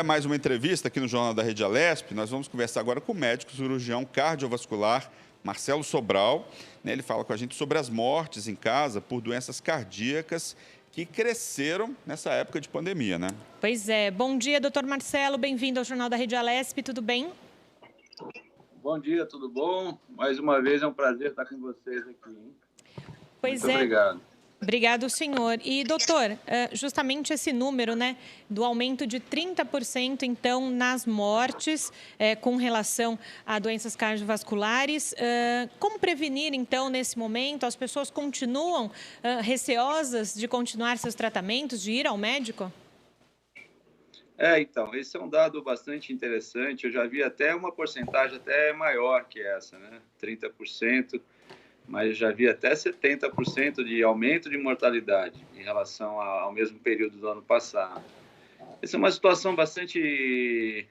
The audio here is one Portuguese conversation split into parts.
É mais uma entrevista aqui no Jornal da Rede Alesp. Nós vamos conversar agora com o médico cirurgião cardiovascular Marcelo Sobral. Ele fala com a gente sobre as mortes em casa por doenças cardíacas que cresceram nessa época de pandemia, né? Pois é. Bom dia, doutor Marcelo. Bem-vindo ao Jornal da Rede Alesp. Tudo bem? Bom dia, tudo bom? Mais uma vez é um prazer estar com vocês aqui, hein? Pois Muito é. obrigado. Obrigado, senhor. E, doutor, justamente esse número, né, do aumento de 30%, então, nas mortes com relação a doenças cardiovasculares. Como prevenir, então, nesse momento? As pessoas continuam receosas de continuar seus tratamentos, de ir ao médico? Então, esse é um dado bastante interessante. Eu já vi até uma porcentagem até maior que essa, né? 30%, mas já vi até 70% de aumento de mortalidade em relação ao mesmo período do ano passado. Essa é uma situação bastante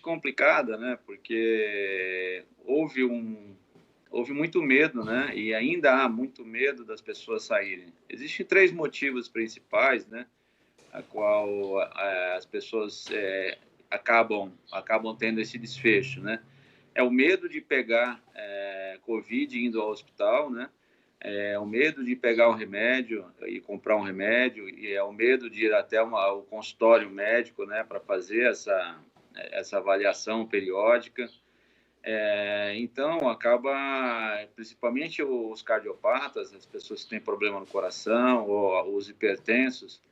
complicada, né? Porque houve muito medo, né? E ainda há muito medo das pessoas saírem. Existem três motivos principais, né? A qual as pessoas acabam tendo esse desfecho, né? É o medo de pegar Covid indo ao hospital, né? É o medo de pegar um remédio e comprar um remédio, e é o medo de ir até o consultório médico, né, para fazer essa avaliação periódica. Então, acaba, principalmente os cardiopatas, as pessoas que têm problema no coração, ou os hipertensos,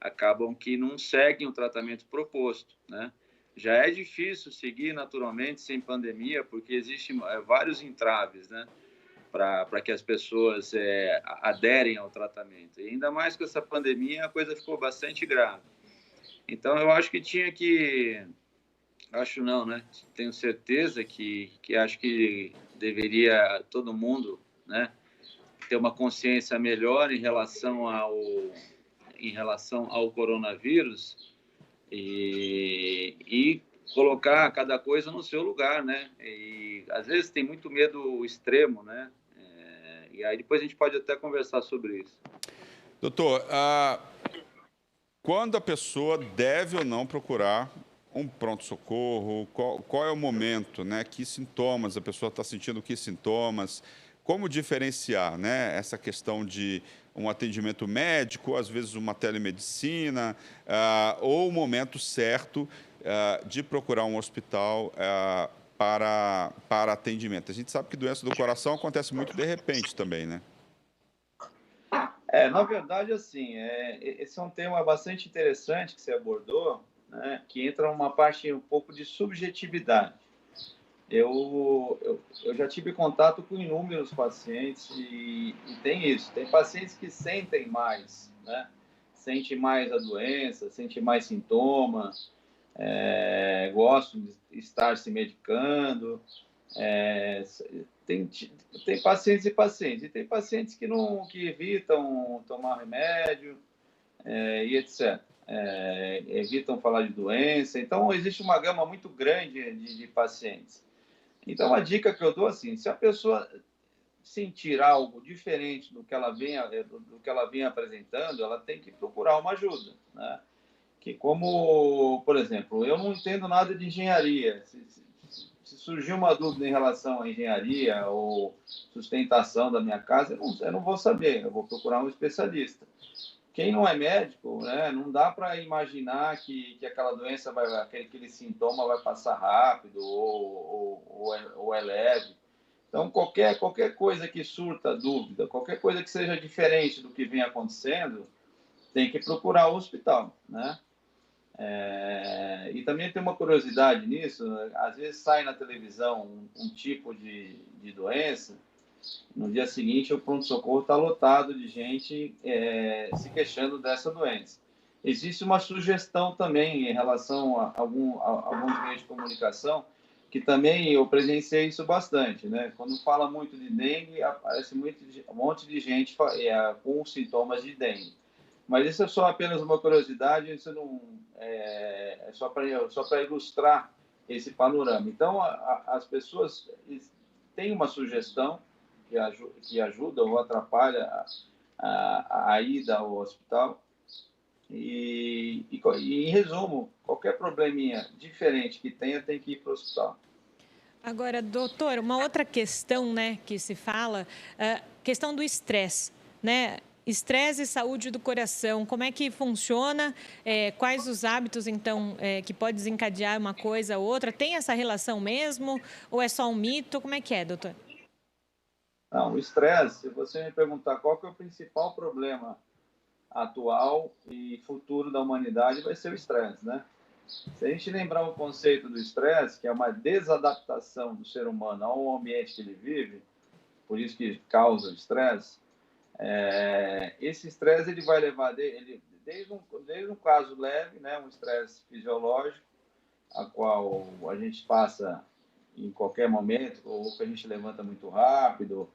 acabam que não seguem o tratamento proposto, né? Já é difícil seguir naturalmente sem pandemia, porque existem vários entraves, né, para que as pessoas aderem ao tratamento. E ainda mais com essa pandemia, a coisa ficou bastante grave. Então, eu acho que acho não, né? Tenho certeza que acho que deveria todo mundo, né, ter uma consciência melhor em relação ao coronavírus e colocar cada coisa no seu lugar, né? E às vezes tem muito medo extremo, né? E aí depois a gente pode até conversar sobre isso. Doutor, quando a pessoa deve ou não procurar um pronto-socorro? Qual é o momento, né? Que sintomas a pessoa está sentindo? Que sintomas? Como diferenciar, né, essa questão de um atendimento médico, às vezes uma telemedicina, ou o momento certo de procurar um hospital para atendimento? A gente sabe que doença do coração acontece muito de repente também, né? Na verdade, assim, esse é um tema bastante interessante que você abordou, né, que entra uma parte um pouco de subjetividade. Eu já tive contato com inúmeros pacientes e tem isso. Tem pacientes que sentem mais, né? Sente mais a doença, sente mais sintomas, gostam de estar se medicando. É, tem, tem pacientes e pacientes. E tem pacientes que evitam tomar remédio e etc. Evitam falar de doença. Então, existe uma gama muito grande de pacientes. Então, a dica que eu dou assim, se a pessoa sentir algo diferente do que ela vem apresentando, ela tem que procurar uma ajuda, né? Que como, por exemplo, eu não entendo nada de engenharia. Se surgir uma dúvida em relação à engenharia ou sustentação da minha casa, eu não vou saber, eu vou procurar um especialista. Quem não é médico, né, não dá para imaginar que aquela doença, aquele sintoma vai passar rápido ou é leve. Então, qualquer coisa que surta dúvida, qualquer coisa que seja diferente do que vem acontecendo, tem que procurar o hospital, né? E também tem uma curiosidade nisso, né? Às vezes sai na televisão um tipo de doença, no dia seguinte o pronto-socorro está lotado de gente se queixando dessa doença. Existe uma sugestão também em relação a alguns meios de comunicação, que também eu presenciei isso bastante, né? Quando fala muito de dengue, aparece um monte de gente com sintomas de dengue. Mas isso é só apenas uma curiosidade, isso não só para ilustrar esse panorama. Então, as pessoas têm uma sugestão que ajuda ou atrapalha a ida ao hospital. E, em resumo, qualquer probleminha diferente que tenha, tem que ir para o hospital. Agora, doutor, uma outra questão, né, que se fala, questão do estresse, né? Estresse e saúde do coração, como é que funciona? Quais os hábitos, então, que pode desencadear uma coisa ou outra? Tem essa relação mesmo? Ou é só um mito? Como é que é, doutor? Não, o estresse, se você me perguntar qual que é o principal problema atual e futuro da humanidade, vai ser o estresse, né? Se a gente lembrar o conceito do estresse, que é uma desadaptação do ser humano ao ambiente que ele vive, por isso que causa o estresse, esse estresse ele vai levar desde um caso leve, né, um estresse fisiológico, a qual a gente passa em qualquer momento, ou que a gente levanta muito rápido,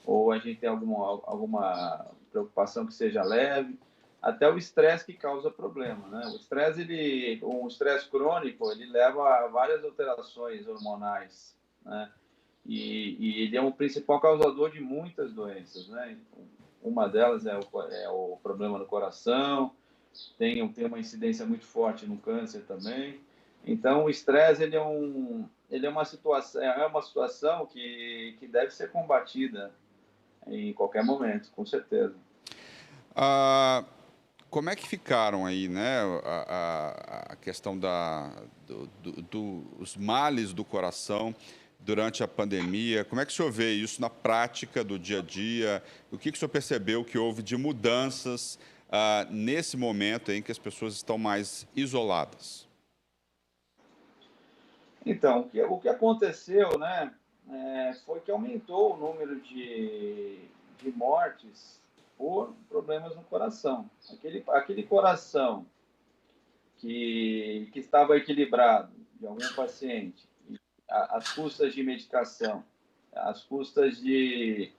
ou a gente tem alguma preocupação que seja leve, até o estresse que causa problema, né? Um estresse crônico, ele leva a várias alterações hormonais, né? E ele é um principal causador de muitas doenças, né? Uma delas é o problema no coração, tem uma incidência muito forte no câncer também. Então, o estresse ele é uma situação que deve ser combatida em qualquer momento, com certeza. Ah, como é que ficaram aí, né, a questão dos males do coração durante a pandemia? Como é que o senhor vê isso na prática do dia a dia? O que o senhor percebeu que houve de mudanças nesse momento em que as pessoas estão mais isoladas? Então, o que aconteceu, né, foi que aumentou o número de mortes por problemas no coração. Aquele coração que estava equilibrado de algum paciente, às custas de medicação, às custas de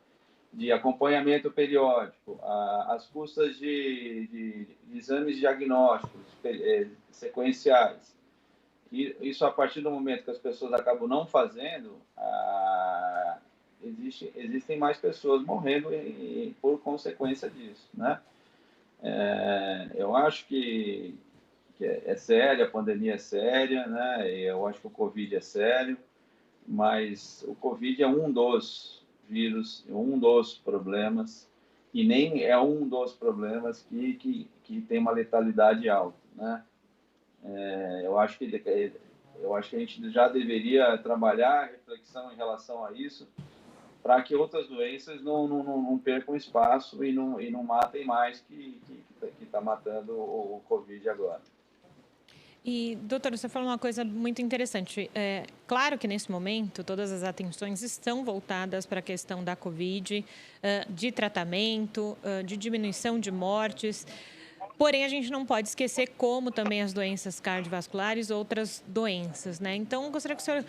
acompanhamento periódico, às custas de exames diagnósticos sequenciais. E isso, a partir do momento que as pessoas acabam não fazendo, existem mais pessoas morrendo por consequência disso, né? Eu acho que é séria, a pandemia é séria, né? Eu acho que o Covid é sério, mas o Covid é um dos vírus, um dos problemas, e nem é um dos problemas que tem uma letalidade alta, né? Eu acho que a gente já deveria trabalhar a reflexão em relação a isso, para que outras doenças não percam espaço e não matem mais que está matando o Covid agora. E, doutor, você falou uma coisa muito interessante. Claro que nesse momento todas as atenções estão voltadas para a questão da Covid, de tratamento, de diminuição de mortes. Porém, a gente não pode esquecer como também as doenças cardiovasculares, outras doenças, né? Então, eu gostaria que o senhor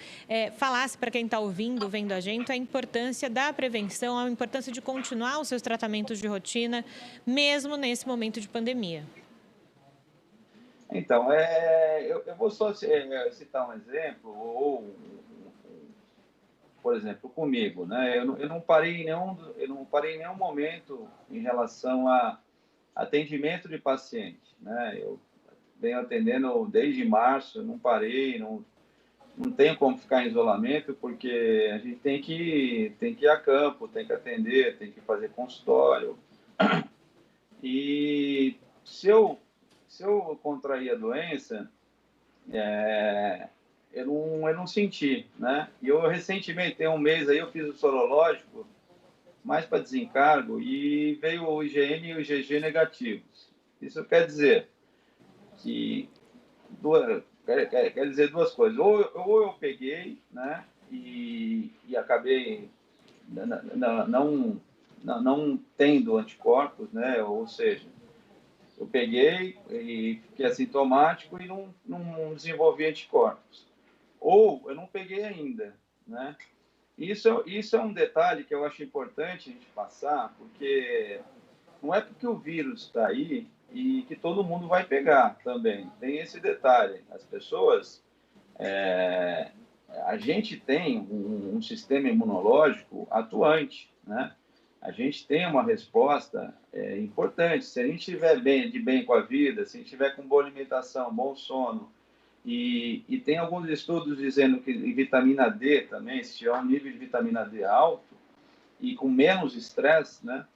falasse para quem está ouvindo, vendo a gente, a importância da prevenção, a importância de continuar os seus tratamentos de rotina, mesmo nesse momento de pandemia. Então, eu vou só citar um exemplo, por exemplo, comigo, né? Eu não parei em nenhum momento em relação a atendimento de paciente, né? Eu venho atendendo desde março, eu não parei, não tenho como ficar em isolamento, porque a gente tem que ir a campo, tem que atender, tem que fazer consultório. E se eu contrair a doença, eu não senti, né? E eu recentemente, tem um mês aí, eu fiz o sorológico, mais para desencargo, e veio o IgM e o IgG negativos. Isso quer dizer que quer dizer duas coisas. Ou eu peguei, né? E acabei não tendo anticorpos, né? Ou seja, eu peguei e fiquei assintomático e não desenvolvi anticorpos. Ou eu não peguei ainda, né? Isso é um detalhe que eu acho importante a gente passar, porque não é porque o vírus está aí e que todo mundo vai pegar também. Tem esse detalhe. As pessoas, a gente tem um sistema imunológico atuante, né? a gente tem uma resposta importante. Se a gente estiver de bem com a vida, se a gente estiver com boa alimentação, bom sono, e tem alguns estudos dizendo que vitamina D também, se tiver um nível de vitamina D alto e com menos estresse, né,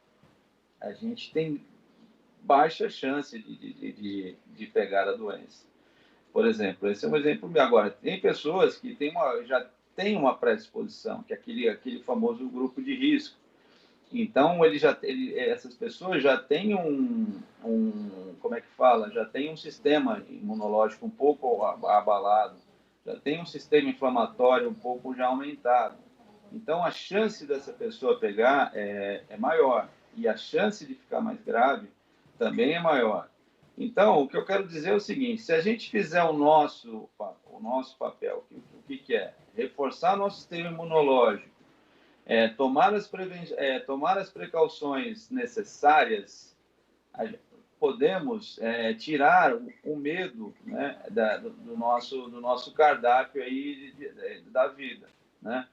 a gente tem baixa chance de pegar a doença. Por exemplo, esse é um exemplo. Agora, tem pessoas que já têm uma predisposição, que é aquele famoso grupo de risco. Então, essas pessoas já têm como é que fala? Já tem um sistema imunológico um pouco abalado, já tem um sistema inflamatório um pouco já aumentado. Então, a chance dessa pessoa pegar é maior, e a chance de ficar mais grave também é maior. Então, o que eu quero dizer é o seguinte: se a gente fizer o nosso papel, o que é? Reforçar nosso sistema imunológico, tomar as precauções necessárias, podemos tirar o medo, né, do nosso cardápio aí da vida, né?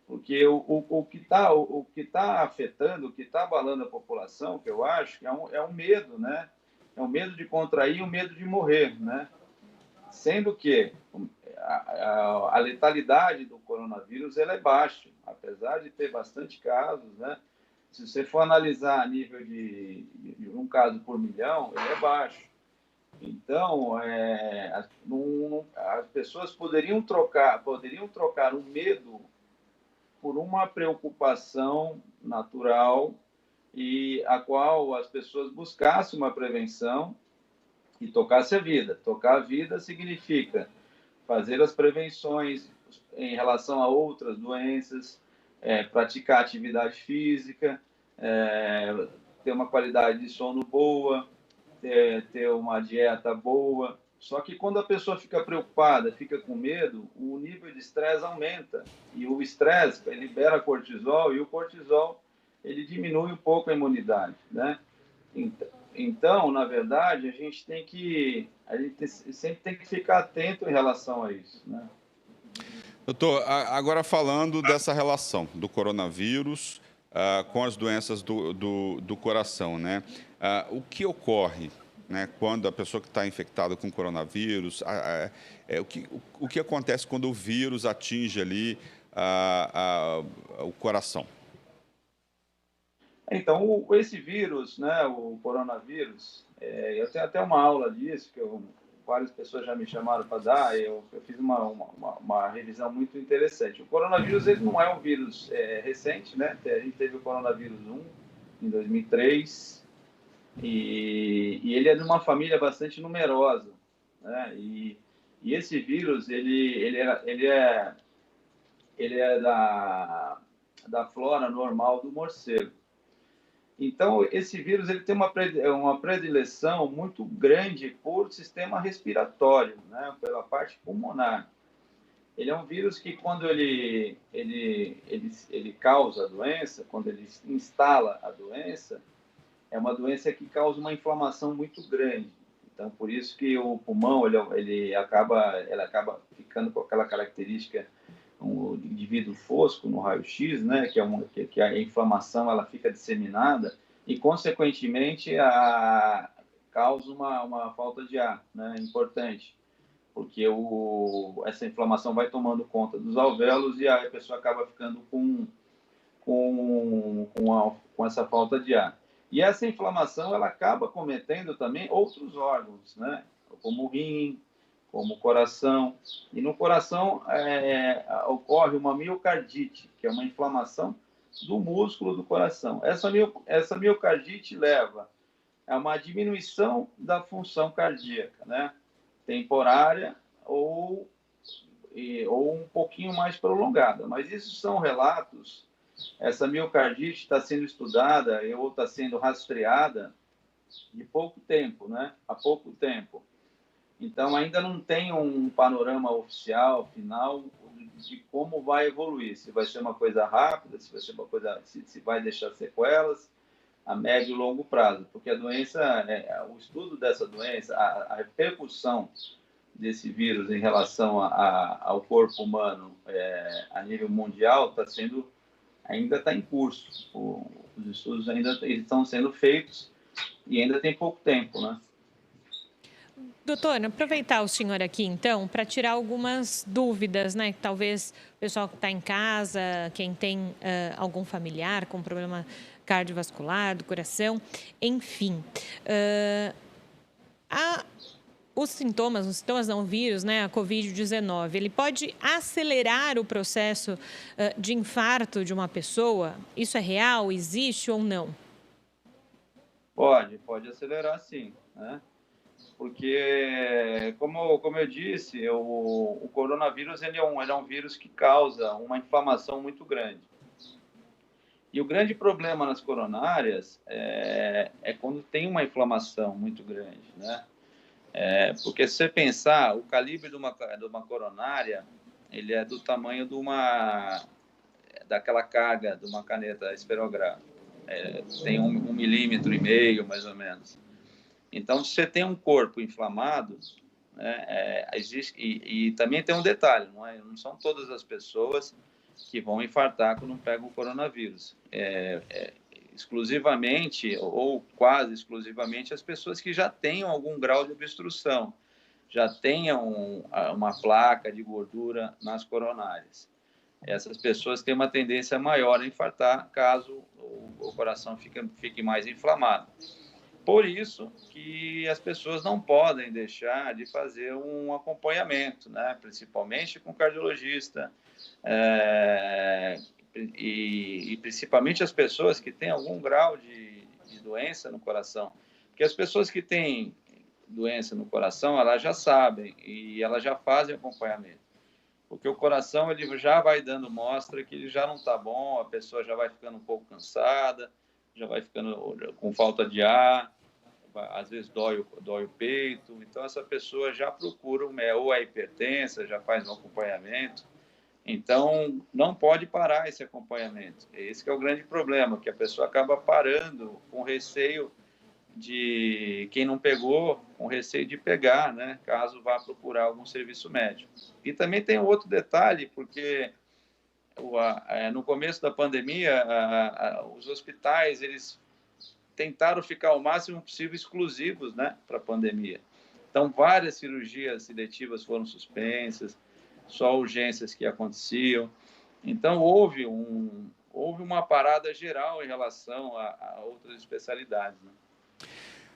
Porque o que tá afetando, o que está abalando a população, que eu acho, é um medo, né? É o medo de contrair e o medo de morrer, né? Sendo que a letalidade do coronavírus ela é baixa, apesar de ter bastante casos, né? Se você for analisar a nível de um caso por milhão, ele é baixo. Então, as pessoas poderiam trocar o medo por uma preocupação natural e a qual as pessoas buscassem uma prevenção e tocasse a vida. Tocar a vida significa fazer as prevenções em relação a outras doenças, praticar atividade física, ter uma qualidade de sono boa, ter uma dieta boa. Só que quando a pessoa fica preocupada, fica com medo, o nível de estresse aumenta. E o estresse libera cortisol, e o cortisol ele diminui um pouco a imunidade, né? Então, na verdade, a gente sempre tem que ficar atento em relação a isso, né? Doutor, agora falando dessa relação do coronavírus com as doenças do coração, né? O que ocorre, né, quando a pessoa que está infectada com coronavírus, o que acontece quando o vírus atinge ali o coração? Então, esse vírus, né, o coronavírus, eu tenho até uma aula disso, várias pessoas já me chamaram para dar, eu fiz uma revisão muito interessante. O coronavírus ele não é um vírus recente, né? A gente teve o coronavírus 1 em 2003, e ele é de uma família bastante numerosa, né? E esse vírus, ele é da flora normal do morcego. Então, esse vírus ele tem uma predileção muito grande por sistema respiratório, né? Pela parte pulmonar. Ele é um vírus que, quando ele causa a doença, quando ele instala a doença, é uma doença que causa uma inflamação muito grande. Então, por isso que o pulmão ele acaba ficando com aquela característica um indivíduo fosco no raio-x, né, que a inflamação ela fica disseminada e, consequentemente, causa uma falta de ar, né, importante, porque essa inflamação vai tomando conta dos alvéolos e a pessoa acaba ficando com essa falta de ar. E essa inflamação ela acaba cometendo também outros órgãos, né, como o rim, como o coração. E no coração ocorre uma miocardite, que é uma inflamação do músculo do coração. Essa miocardite leva a uma diminuição da função cardíaca, né? Temporária ou um pouquinho mais prolongada. Mas isso são relatos. Essa miocardite está sendo estudada ou está sendo rastreada de pouco tempo, né? Há pouco tempo. Então, ainda não tem um panorama oficial, final, de como vai evoluir. Se vai ser uma coisa rápida, se vai ser uma coisa, se vai deixar sequelas a médio e longo prazo. Porque a doença, o estudo dessa doença, a repercussão desse vírus em relação ao corpo humano a nível mundial está sendo ainda está em curso. Os estudos ainda estão sendo feitos e ainda tem pouco tempo, né? Doutor, aproveitar o senhor aqui, então, para tirar algumas dúvidas, né? Talvez o pessoal que está em casa, quem tem algum familiar com problema cardiovascular, do coração, enfim. Os sintomas não, o vírus, né, a Covid-19, ele pode acelerar o processo de infarto de uma pessoa? Isso é real? Existe ou não? Pode acelerar sim, né? Porque, como eu disse, o coronavírus ele é um vírus que causa uma inflamação muito grande. E o grande problema nas coronárias é quando tem uma inflamação muito grande, né? Porque se você pensar, o calibre de uma coronária, ele é do tamanho daquela carga de uma caneta esferográfica. Tem 1,5 milímetro, mais ou menos. Então, se você tem um corpo inflamado, né, existe, e também tem um detalhe, não são todas as pessoas que vão infartar quando pegam o coronavírus. Exclusivamente, ou quase exclusivamente, as pessoas que já tenham algum grau de obstrução, já tenham uma placa de gordura nas coronárias. Essas pessoas têm uma tendência maior a infartar caso o coração fique mais inflamado. Por isso que as pessoas não podem deixar de fazer um acompanhamento, né? Principalmente com o cardiologista, e principalmente as pessoas que têm algum grau de doença no coração. Porque as pessoas que têm doença no coração, elas já sabem e elas já fazem acompanhamento. Porque o coração ele já vai dando mostra que ele já não está bom, a pessoa já vai ficando um pouco cansada, já vai ficando com falta de ar, às vezes dói o peito. Então, essa pessoa já procura ou a hipertensa, já faz um acompanhamento. Então, não pode parar esse acompanhamento. Esse que é o grande problema, que a pessoa acaba parando com receio de quem não pegou, com receio de pegar, né? Caso vá procurar algum serviço médico. E também tem outro detalhe, porque no começo da pandemia, os hospitais, eles tentaram ficar o máximo possível exclusivos, né, para a pandemia. Então, várias cirurgias seletivas foram suspensas, só urgências que aconteciam. Então, houve uma parada geral em relação a outras especialidades, né?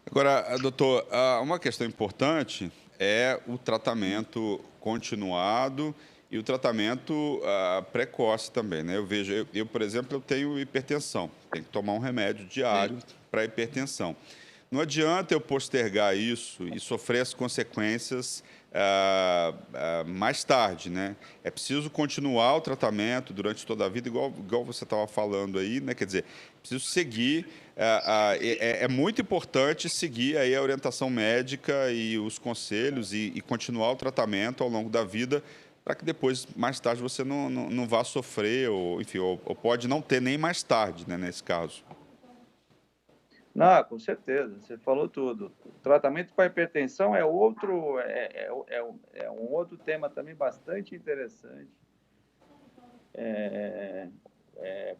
Agora, doutor, uma questão importante é o tratamento continuado e o tratamento precoce também, né? Eu vejo, por exemplo, eu tenho hipertensão, tenho que tomar um remédio diário para hipertensão. Não adianta eu postergar isso e sofrer as consequências mais tarde, né? É preciso continuar o tratamento durante toda a vida, igual você estava falando aí, né? Quer dizer, preciso seguir. É muito importante seguir aí a orientação médica e os conselhos e continuar o tratamento ao longo da vida, para que depois, mais tarde, você não vá sofrer, ou, enfim, ou pode não ter nem mais tarde, né, nesse caso. Não, com certeza, você falou tudo. O tratamento para hipertensão é um outro tema também bastante interessante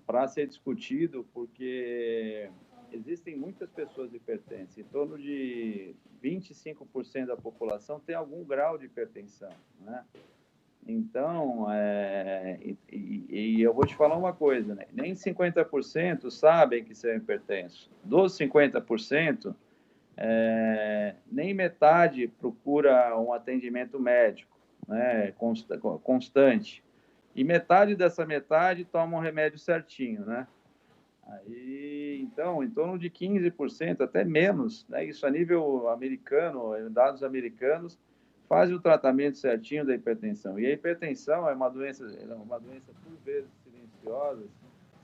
para ser discutido, porque existem muitas pessoas hipertensas, em torno de 25% da população tem algum grau de hipertensão, né? Então, eu vou te falar uma coisa, né? Nem 50% sabem que são hipertensos. Dos 50%, nem metade procura um atendimento médico, né, constante. E metade dessa metade toma um remédio certinho, né? Aí, então, em torno de 15%, até menos, né? Isso a nível americano, dados americanos, faz o tratamento certinho da hipertensão. E a hipertensão é uma doença por vezes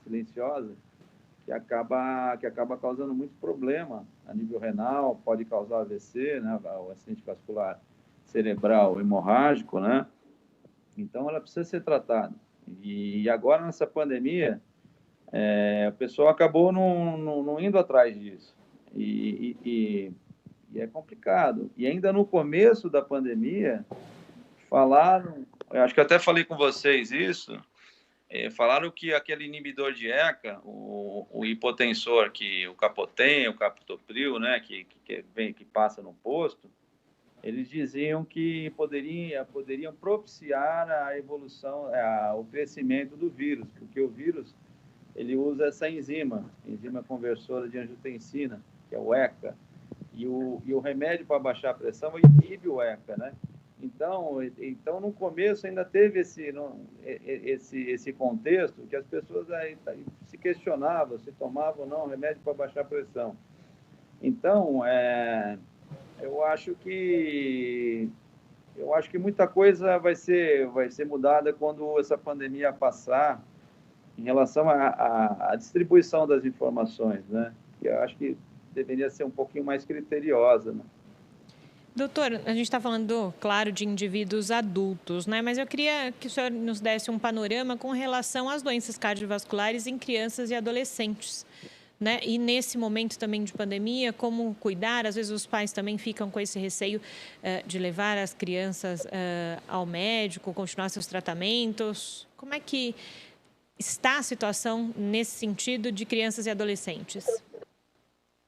silenciosa, que acaba causando muito problema a nível renal, pode causar AVC, né, o acidente vascular cerebral hemorrágico, né? Então, ela precisa ser tratada. E agora, nessa pandemia, o pessoal acabou não indo atrás disso. E é complicado. E ainda no começo da pandemia, falaram, eu acho que eu até falei com vocês isso, falaram que aquele inibidor de ECA, o hipotensor, o Capotem, o Captopril, né, que passa no posto, eles diziam que poderiam propiciar a evolução, o crescimento do vírus, porque o vírus ele usa essa enzima conversora de angiotensina, que é o ECA, e o remédio para baixar a pressão inibe o ECA, né? Então, no começo ainda teve esse contexto que as pessoas aí se questionavam se tomavam ou não remédio para baixar a pressão. Então, eu acho que muita coisa vai ser mudada quando essa pandemia passar em relação à distribuição das informações, né? Que eu acho que deveria ser um pouquinho mais criteriosa, né? Doutor, a gente está falando, claro, de indivíduos adultos, né? Mas eu queria que o senhor nos desse um panorama com relação às doenças cardiovasculares em crianças e adolescentes, né? E nesse momento também de pandemia, como cuidar? Às vezes os pais também ficam com esse receio de levar as crianças ao médico, continuar seus tratamentos. Como é que está a situação nesse sentido de crianças e adolescentes?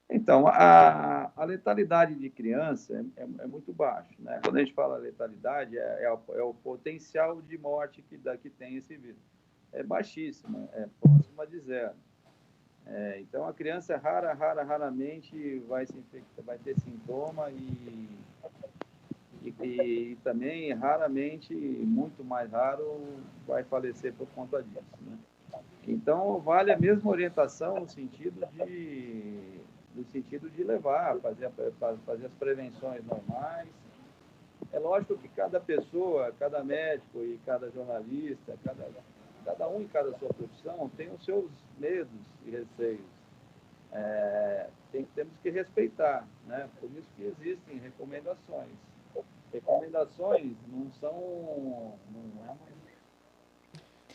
Então, a letalidade de criança é muito baixa, né? Quando a gente fala letalidade, é o potencial de morte que tem esse vírus. É baixíssimo, é próxima de zero. Então, a criança raramente vai se infectar, vai ter sintoma e também raramente, muito mais raro, vai falecer por conta disso, né? Então, vale a mesma orientação no sentido de levar, fazer as prevenções normais. É lógico que cada pessoa, cada médico e cada jornalista, cada um em cada sua profissão tem os seus medos e receios. Temos que respeitar, né? Por isso que existem recomendações. Recomendações não são...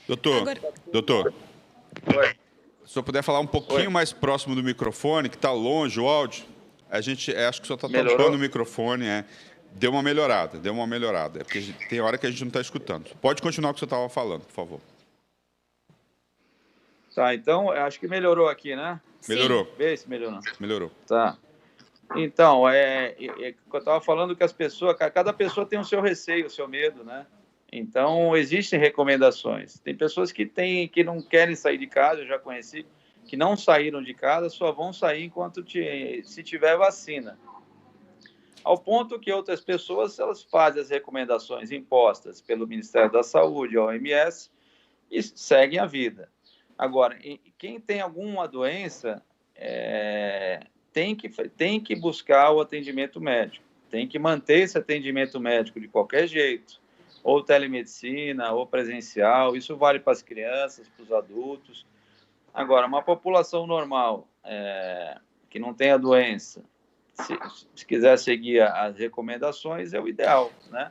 Doutor, Oi. se eu puder falar um pouquinho mais próximo do microfone, que está longe o áudio, acho que o senhor está tampando o microfone, deu uma melhorada. É porque tem hora que a gente não está escutando. Pode continuar o que o senhor estava falando, por favor. Tá, então, acho que melhorou aqui, né? Melhorou. Vê se melhorou. Melhorou. Tá. Então, eu estava falando que cada pessoa tem o seu receio, o seu medo, né? Então, existem recomendações. Tem pessoas que não querem sair de casa, eu já conheci, que não saíram de casa, só vão sair se tiver vacina. Ao ponto que outras pessoas, elas fazem as recomendações impostas pelo Ministério da Saúde, a OMS, e seguem a vida. Agora, quem tem alguma doença, tem que buscar o atendimento médico, tem que manter esse atendimento médico de qualquer jeito, ou telemedicina, ou presencial, isso vale para as crianças, para os adultos. Agora, uma população normal, que não tenha doença, se quiser seguir as recomendações, é o ideal, né?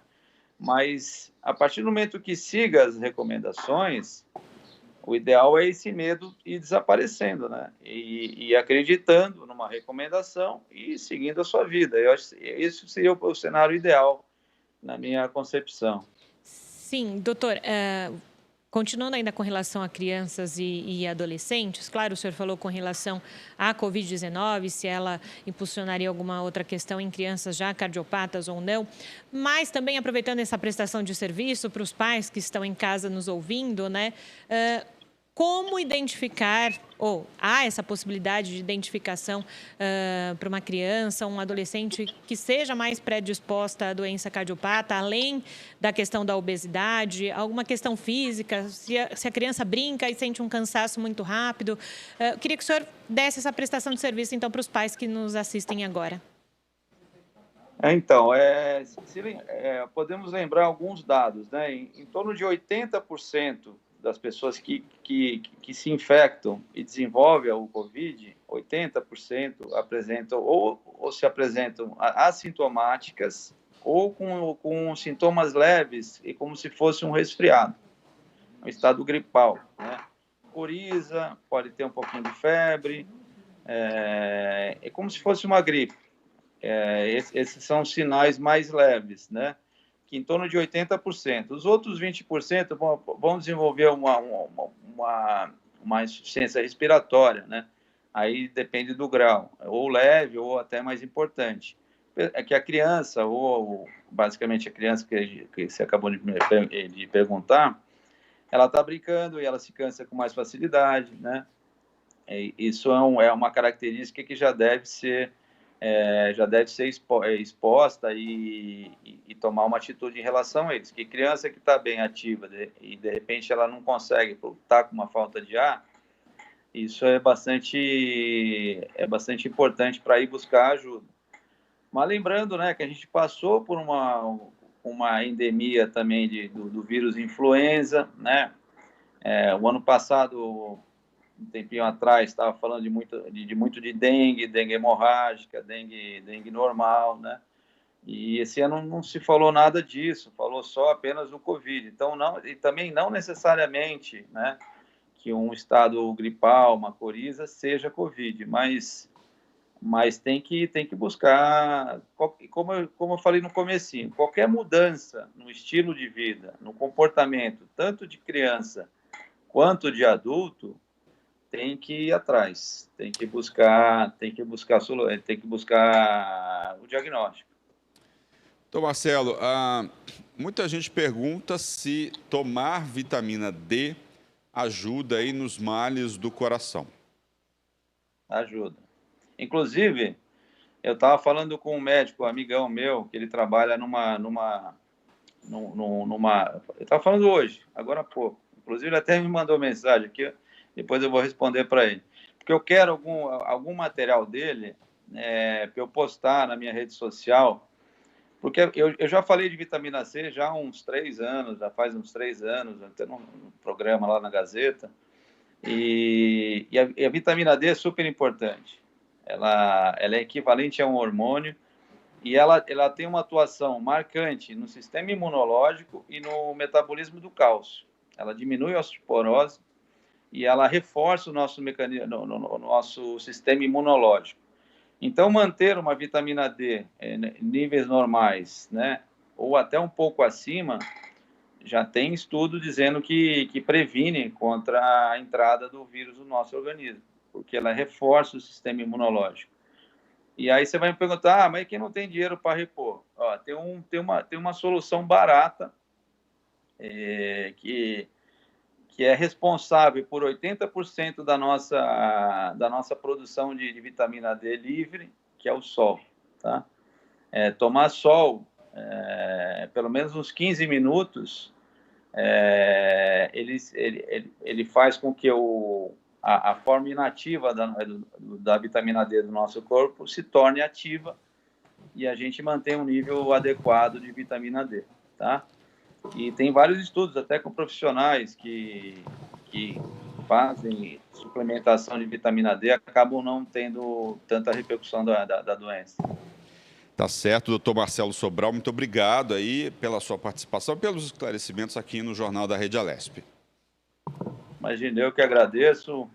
Mas, a partir do momento que siga as recomendações, o ideal é esse medo ir desaparecendo, né? E acreditando numa recomendação e seguindo a sua vida. Eu acho que esse seria o cenário ideal, na minha concepção. Sim, doutor, continuando ainda com relação a crianças e adolescentes, claro, o senhor falou com relação à Covid-19, se ela impulsionaria alguma outra questão em crianças já cardiopatas ou não, mas também aproveitando essa prestação de serviço para os pais que estão em casa nos ouvindo, né? Como identificar, ou há essa possibilidade de identificação para uma criança, um adolescente que seja mais predisposta à doença cardiopata, além da questão da obesidade, alguma questão física, se a criança brinca e sente um cansaço muito rápido. Eu queria que o senhor desse essa prestação de serviço, então, para os pais que nos assistem agora. Então, podemos lembrar alguns dados, né? Em torno de 80% das pessoas que se infectam e desenvolvem o Covid, 80% apresentam ou se apresentam assintomáticas ou com sintomas leves e como se fosse um resfriado, um estado gripal, né? Coriza, pode ter um pouquinho de febre, é como se fosse uma gripe. Esses são os sinais mais leves, né? que em torno de 80%. Os outros 20% vão desenvolver uma insuficiência respiratória, né? Aí depende do grau, ou leve ou até mais importante. É que a criança, ou basicamente a criança que você acabou de perguntar, ela está brincando e ela se cansa com mais facilidade, né? Isso é uma característica que já deve ser exposta e tomar uma atitude em relação a eles. Que criança que está bem ativa e de repente ela não consegue, está com uma falta de ar, isso é bastante importante para ir buscar ajuda. Mas lembrando, né, que a gente passou por uma endemia também do vírus influenza, né? O ano passado, um tempinho atrás, estava falando de muito de dengue hemorrágica, dengue normal, né? E esse ano não se falou nada disso, falou só apenas do Covid. Então, e também não necessariamente, né, que um estado gripal, uma coriza, seja Covid, mas tem que buscar, como eu falei no comecinho, qualquer mudança no estilo de vida, no comportamento, tanto de criança quanto de adulto, tem que ir atrás, tem que buscar o diagnóstico. Então, Marcelo, muita gente pergunta se tomar vitamina D ajuda aí nos males do coração. Ajuda. Inclusive, eu estava falando com um médico, um amigão meu, que ele trabalha eu estava falando hoje, agora há pouco. Inclusive, ele até me mandou mensagem aqui, depois eu vou responder para ele. Porque eu quero algum material dele para eu postar na minha rede social, porque eu já falei de vitamina C já há uns 3 anos, já faz uns 3 anos, até num programa lá na Gazeta, e a vitamina D é super importante. Ela é equivalente a um hormônio e ela tem uma atuação marcante no sistema imunológico e no metabolismo do cálcio. Ela diminui a osteoporose e ela reforça o nosso mecanismo, no nosso sistema imunológico. Então, manter uma vitamina D em níveis normais, né, ou até um pouco acima, já tem estudo dizendo que previne contra a entrada do vírus no nosso organismo, porque ela reforça o sistema imunológico. E aí você vai me perguntar, mas quem não tem dinheiro para repor? Tem uma solução barata que é responsável por 80% da nossa produção de vitamina D livre, que é o sol. Tá? Tomar sol pelo menos uns 15 minutos, ele faz com que a forma inativa da vitamina D do nosso corpo se torne ativa e a gente mantém um nível adequado de vitamina D, tá? E tem vários estudos, até com profissionais que fazem suplementação de vitamina D, acabam não tendo tanta repercussão da doença. Tá certo, doutor Marcelo Sobral, muito obrigado aí pela sua participação, pelos esclarecimentos aqui no Jornal da Rede Alesp. Imagina, eu que agradeço.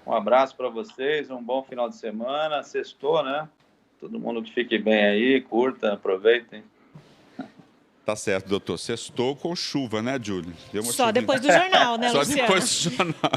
Um abraço para vocês, um bom final de semana. Sextou, né? Todo mundo que fique bem aí, curta, aproveitem. Tá certo, doutor. Sextou com chuva, né, Júlio? Só depois do jornal, né, Só Luciano? depois do jornal.